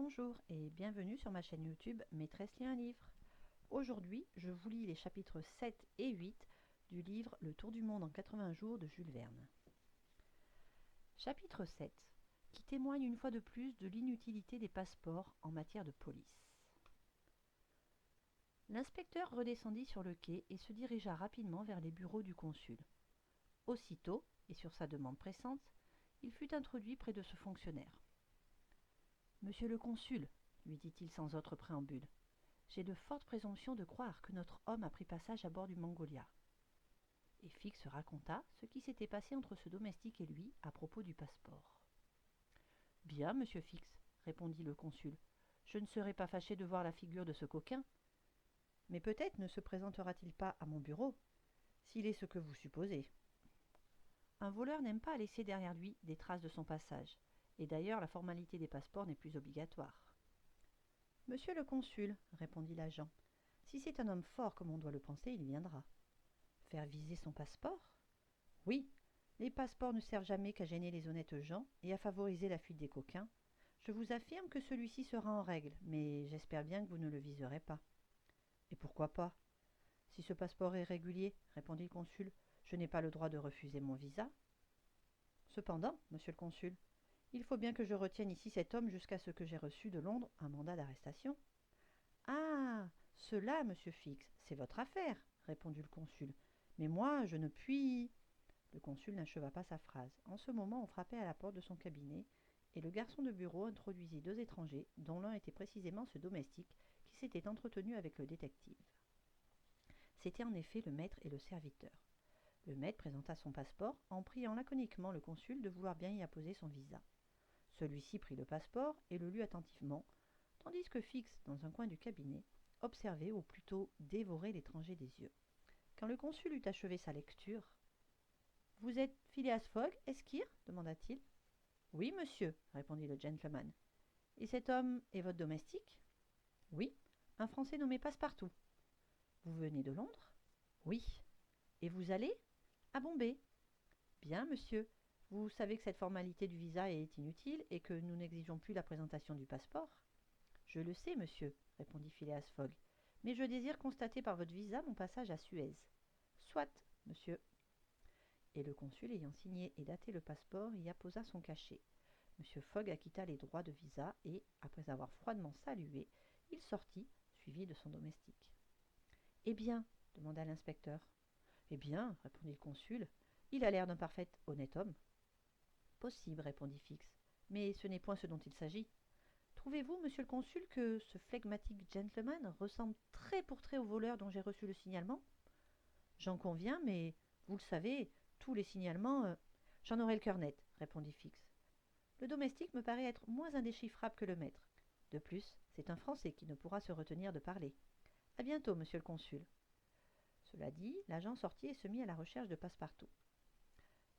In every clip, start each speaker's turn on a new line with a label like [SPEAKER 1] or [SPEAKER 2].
[SPEAKER 1] Bonjour et bienvenue sur ma chaîne YouTube Maîtresse lit un livre. Aujourd'hui, je vous lis les chapitres 7 et 8 du livre Le Tour du monde en 80 jours de Jules Verne. Chapitre 7, qui témoigne une fois de plus de l'inutilité des passeports en matière de police. L'inspecteur redescendit sur le quai et se dirigea rapidement vers les bureaux du consul. Aussitôt, et sur sa demande pressante, il fut introduit près de ce fonctionnaire. « Monsieur le consul, lui dit-il sans autre préambule, j'ai de fortes présomptions de croire que notre homme a pris passage à bord du Mongolia. » Et Fix raconta ce qui s'était passé entre ce domestique et lui à propos du passeport. « Bien, monsieur Fix, répondit le consul, je ne serais pas fâché de voir la figure de ce coquin. Mais peut-être ne se présentera-t-il pas à mon bureau, s'il est ce que vous supposez. Un voleur n'aime pas à laisser derrière lui des traces de son passage, et d'ailleurs la formalité des passeports n'est plus obligatoire. « Monsieur le consul, répondit l'agent, si c'est un homme fort comme on doit le penser, il viendra. » Faire viser son passeport ? Oui, les passeports ne servent jamais qu'à gêner les honnêtes gens et à favoriser la fuite des coquins. Je vous affirme que celui-ci sera en règle, mais j'espère bien que vous ne le viserez pas. Et pourquoi pas ? Si ce passeport est régulier, répondit le consul, je n'ai pas le droit de refuser mon visa. Cependant, monsieur le consul, il faut bien que je retienne ici cet homme jusqu'à ce que j'aie reçu de Londres un mandat d'arrestation. Ah, cela, monsieur Fix, c'est votre affaire, répondit le consul. Mais moi, je ne puis... Le consul n'acheva pas sa phrase. En ce moment, on frappait à la porte de son cabinet, et le garçon de bureau introduisit deux étrangers, dont l'un était précisément ce domestique qui s'était entretenu avec le détective. C'étaient en effet le maître et le serviteur. Le maître présenta son passeport en priant laconiquement le consul de vouloir bien y apposer son visa. Celui-ci prit le passeport et le lut attentivement, tandis que Fix, dans un coin du cabinet, observait ou plutôt dévorait l'étranger des yeux. Quand le consul eut achevé sa lecture, « Vous êtes Phileas Fogg, esquire ?» demanda-t-il. « Oui, monsieur, répondit le gentleman. Et cet homme est votre domestique ? Oui, un Français nommé Passepartout. Vous venez de Londres ? Oui. Et vous allez ? À Bombay. Bien, monsieur. Vous savez que cette formalité du visa est inutile et que nous n'exigeons plus la présentation du passeport ? Je le sais, monsieur, répondit Phileas Fogg, mais je désire constater par votre visa mon passage à Suez. Soit, monsieur. Et le consul ayant signé et daté le passeport y apposa son cachet. Monsieur Fogg acquitta les droits de visa et, après avoir froidement salué, il sortit, suivi de son domestique. « Eh bien ?» demanda l'inspecteur. « Eh bien, répondit le consul, il a l'air d'un parfait honnête homme. »« Possible, répondit Fix, mais ce n'est point ce dont il s'agit. Trouvez-vous, monsieur le consul, que ce flegmatique gentleman ressemble trait pour trait au voleur dont j'ai reçu le signalement ? J'en conviens, mais, vous le savez, tous les signalements... J'en aurai le cœur net, répondit Fix. Le domestique me paraît être moins indéchiffrable que le maître. De plus, c'est un Français qui ne pourra se retenir de parler. À bientôt, monsieur le consul. Cela dit, l'agent sortit et se mit à la recherche de Passepartout.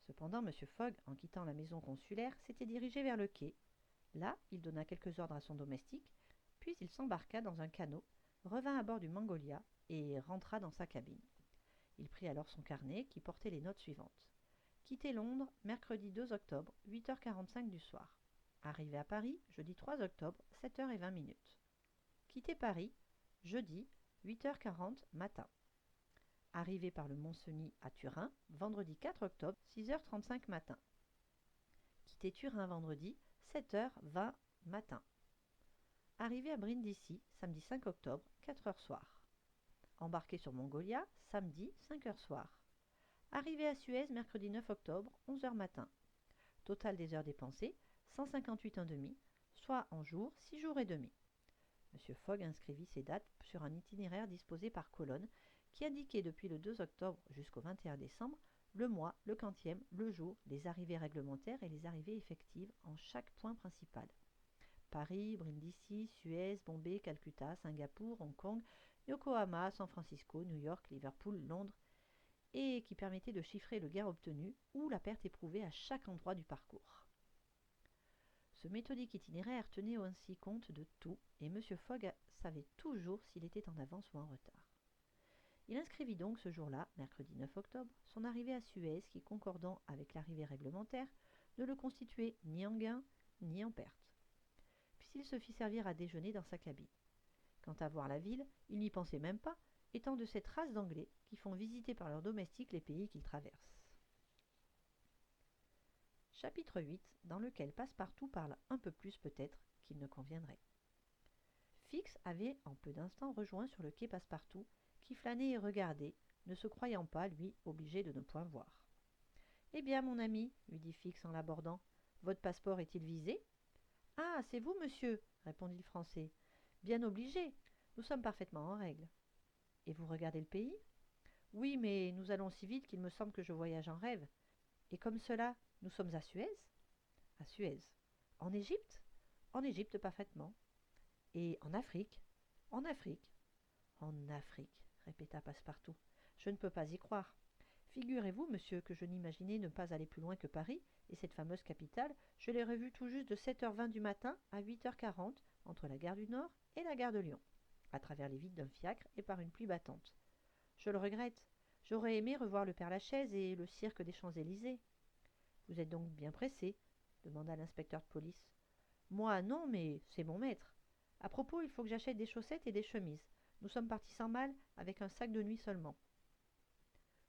[SPEAKER 1] Cependant, monsieur Fogg, en quittant la maison consulaire, s'était dirigé vers le quai. Là, il donna quelques ordres à son domestique, puis il s'embarqua dans un canot, revint à bord du Mongolia et rentra dans sa cabine. Il prit alors son carnet qui portait les notes suivantes. Quitter Londres, mercredi 2 octobre, 8h45 du soir. Arrivé à Paris, jeudi 3 octobre, 7h20. Quitter Paris, jeudi, 8h40 matin. Arrivé par le Mont-Cenis à Turin, vendredi 4 octobre, 6h35 matin. Quitter Turin vendredi, 7h20 matin. Arrivé à Brindisi, samedi 5 octobre, 4h soir. Embarqué sur Mongolia, samedi, 5h soir. Arrivé à Suez, mercredi 9 octobre, 11h matin. Total des heures dépensées, 158,5, soit en jours, 6 jours et demi. M. Fogg inscrivit ces dates sur un itinéraire disposé par colonne qui indiquait depuis le 2 octobre jusqu'au 21 décembre le mois, le quantième, le jour, les arrivées réglementaires et les arrivées effectives en chaque point principal. Paris, Brindisi, Suez, Bombay, Calcutta, Singapour, Hong Kong, Yokohama, San Francisco, New York, Liverpool, Londres, et qui permettait de chiffrer le gain obtenu ou la perte éprouvée à chaque endroit du parcours. Ce méthodique itinéraire tenait ainsi compte de tout, et M. Fogg savait toujours s'il était en avance ou en retard. Il inscrivit donc ce jour-là, mercredi 9 octobre, son arrivée à Suez qui, concordant avec l'arrivée réglementaire, ne le constituait ni en gain ni en perte. s'il se fit servir à déjeuner dans sa cabine. Quant à voir la ville, il n'y pensait même pas, étant de cette race d'Anglais qui font visiter par leurs domestiques les pays qu'ils traversent. Chapitre 8, dans lequel Passepartout parle un peu plus peut-être qu'il ne conviendrait. Fix avait en peu d'instants rejoint sur le quai Passepartout, qui flânait et regardait, ne se croyant pas, lui, obligé de ne point voir. « Eh bien, mon ami, lui dit Fix en l'abordant, votre passeport est-il visé ?»« Ah, c'est vous, monsieur, répondit le Français. Bien obligé, nous sommes parfaitement en règle. Et vous regardez le pays ? Oui, mais nous allons si vite qu'il me semble que je voyage en rêve. Et comme cela, nous sommes à Suez ? À Suez. En Égypte ? En Égypte parfaitement. Et en Afrique ? En Afrique. En Afrique, répéta Passepartout. Je ne peux pas y croire. Figurez-vous, monsieur, que je n'imaginais ne pas aller plus loin que Paris, et cette fameuse capitale, je l'ai revue tout juste de 7h20 du matin à 8h40, entre la gare du Nord et la gare de Lyon, à travers les vitres d'un fiacre et par une pluie battante. Je le regrette. J'aurais aimé revoir le Père-Lachaise et le cirque des Champs-Élysées. Vous êtes donc bien pressé ? Demanda l'inspecteur de police. Moi, non, mais c'est mon maître. À propos, il faut que j'achète des chaussettes et des chemises. Nous sommes partis sans mal, avec un sac de nuit seulement.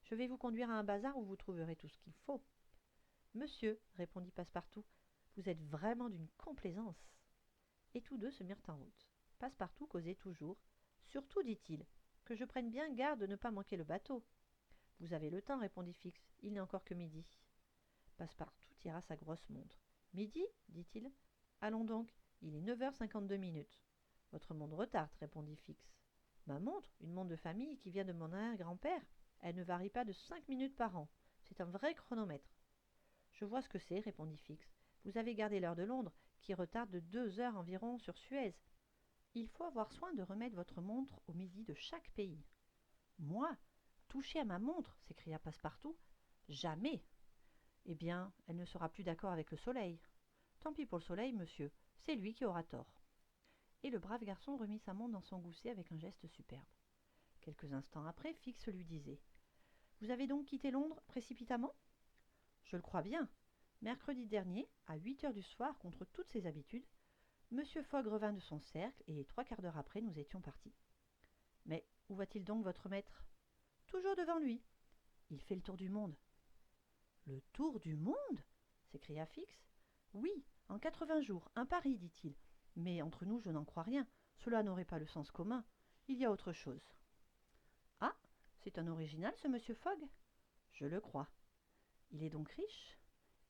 [SPEAKER 1] Je vais vous conduire à un bazar où vous trouverez tout ce qu'il faut. Monsieur, répondit Passepartout, vous êtes vraiment d'une complaisance. Et tous deux se mirent en route. Passepartout causait toujours. Surtout, dit-il, que je prenne bien garde de ne pas manquer le bateau. Vous avez le temps, répondit Fix, il n'est encore que midi. Passepartout tira sa grosse montre. Midi, dit-il. Allons donc, il est 9h52. Votre montre retarde, répondit Fix. Ma montre, une montre de famille qui vient de mon arrière-grand-père. Elle ne varie pas de 5 minutes par an. C'est un vrai chronomètre. Je vois ce que c'est, répondit Fix. Vous avez gardé l'heure de Londres, qui retarde de 2 heures environ sur Suez. Il faut avoir soin de remettre votre montre au midi de chaque pays. Moi, toucher à ma montre, s'écria Passepartout. Jamais. Eh bien, elle ne sera plus d'accord avec le soleil. Tant pis pour le soleil, monsieur, c'est lui qui aura tort. Et le brave garçon remit sa montre dans son gousset avec un geste superbe. Quelques instants après, Fix lui disait « Vous avez donc quitté Londres précipitamment ?»« Je le crois bien. Mercredi dernier, à 8h du soir, contre toutes ses habitudes, Monsieur Fogg revint de son cercle et 3/4 d'heure après, nous étions partis. »« Mais où va-t-il donc, votre maître ?»« Toujours devant lui. Il fait le tour du monde. »« Le tour du monde ?» s'écria Fix. « Oui, en 80 jours, un pari, dit-il. Mais entre nous, je n'en crois rien. Cela n'aurait pas le sens commun. Il y a autre chose. »« Ah, c'est un original, ce monsieur Fogg ?»« Je le crois. »« Il est donc riche ?»«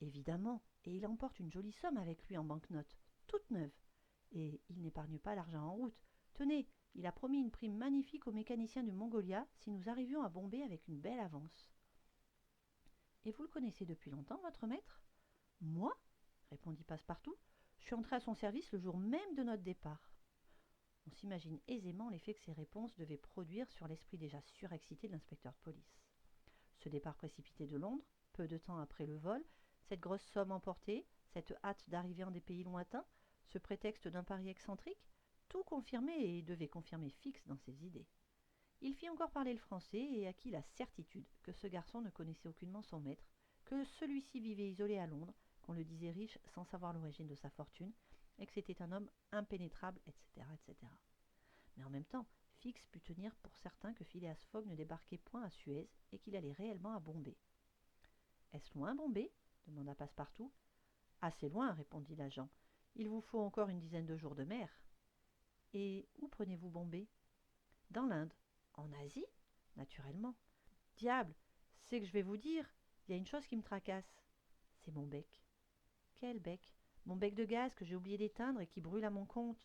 [SPEAKER 1] Évidemment, et il emporte une jolie somme avec lui en banquenotes, toute neuve. Et il n'épargne pas l'argent en route. Tenez, il a promis une prime magnifique aux mécaniciens du Mongolia si nous arrivions à Bombay avec une belle avance. »« Et vous le connaissez depuis longtemps, votre maître ?»« Moi ?» répondit Passepartout. « Je suis entré à son service le jour même de notre départ. » On s'imagine aisément l'effet que ces réponses devaient produire sur l'esprit déjà surexcité de l'inspecteur de police. Ce départ précipité de Londres, peu de temps après le vol, cette grosse somme emportée, cette hâte d'arriver en des pays lointains, ce prétexte d'un pari excentrique, tout confirmait et devait confirmer Fix dans ses idées. Il fit encore parler le français et acquit la certitude que ce garçon ne connaissait aucunement son maître, que celui-ci vivait isolé à Londres, qu'on le disait riche sans savoir l'origine de sa fortune, et que c'était un homme impénétrable, etc., etc. Mais en même temps, Fix put tenir pour certain que Phileas Fogg ne débarquait point à Suez et qu'il allait réellement à Bombay. « Est-ce loin, Bombay ?» demanda Passepartout. « Assez loin, répondit l'agent. Il vous faut encore une dizaine de jours de mer. »« Et où prenez-vous Bombay ?»« Dans l'Inde. »« En Asie ? » ?»« Naturellement. »« Diable, c'est que je vais vous dire, il y a une chose qui me tracasse. C'est mon bec. »« Quel bec ? » ?»« Mon bec de gaz que j'ai oublié d'éteindre et qui brûle à mon compte.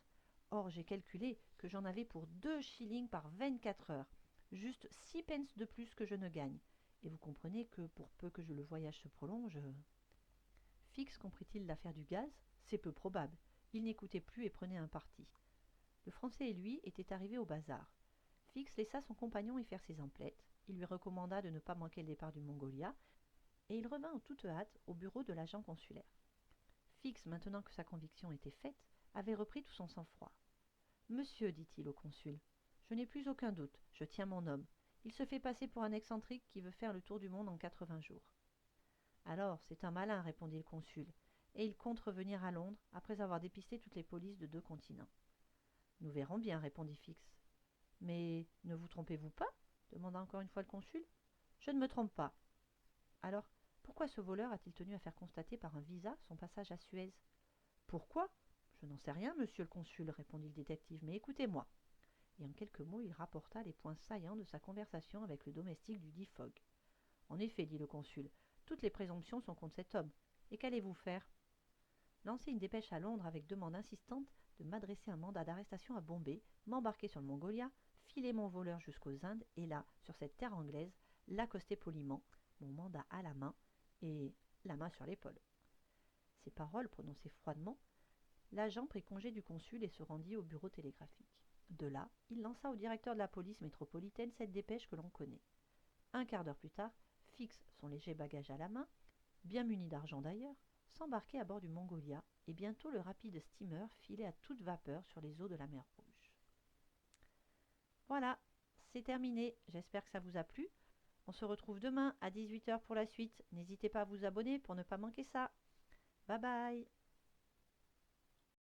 [SPEAKER 1] Or, j'ai calculé que j'en avais pour 2 shillings par 24 heures. Juste 6 pence de plus que je ne gagne. Et vous comprenez que pour peu que le voyage se prolonge... Fix comprit-il l'affaire du gaz ? C'est peu probable. Il n'écoutait plus et prenait un parti. Le Français et lui étaient arrivés au bazar. Fix laissa son compagnon y faire ses emplettes. Il lui recommanda de ne pas manquer le départ du Mongolia, et il revint en toute hâte au bureau de l'agent consulaire. Fix, maintenant que sa conviction était faite, avait repris tout son sang-froid. « Monsieur, dit-il au consul, je n'ai plus aucun doute, je tiens mon homme. Il se fait passer pour un excentrique qui veut faire le tour du monde en 80 jours. »« Alors, c'est un malin, répondit le consul, et il compte revenir à Londres après avoir dépisté toutes les polices de 2 continents. Nous verrons bien, répondit Fix. Mais ne vous trompez-vous pas demanda encore une fois le consul. Je ne me trompe pas. Alors, pourquoi ce voleur a-t-il tenu à faire constater par un visa son passage à Suez? Pourquoi? Je n'en sais rien, monsieur le consul, répondit le détective, mais écoutez-moi. Et en quelques mots, il rapporta les points saillants de sa conversation avec le domestique du dit Fogg. En effet, dit le consul, toutes les présomptions sont contre cet homme. Et qu'allez-vous faire? Lancer une dépêche à Londres avec demande insistante de m'adresser un mandat d'arrestation à Bombay, m'embarquer sur le Mongolia, filer mon voleur jusqu'aux Indes et là, sur cette terre anglaise, l'accoster poliment, mon mandat à la main et la main sur l'épaule. Ces paroles prononcées froidement, l'agent prit congé du consul et se rendit au bureau télégraphique. De là, il lança au directeur de la police métropolitaine cette dépêche que l'on connaît. Un quart d'heure plus tard, Fix, son léger bagage à la main, bien muni d'argent d'ailleurs, s'embarquait à bord du Mongolia, et bientôt le rapide steamer filait à toute vapeur sur les eaux de la mer Rouge. Voilà, c'est terminé, j'espère que ça vous a plu. On se retrouve demain à 18h pour la suite. N'hésitez pas à vous abonner pour ne pas manquer ça. Bye bye.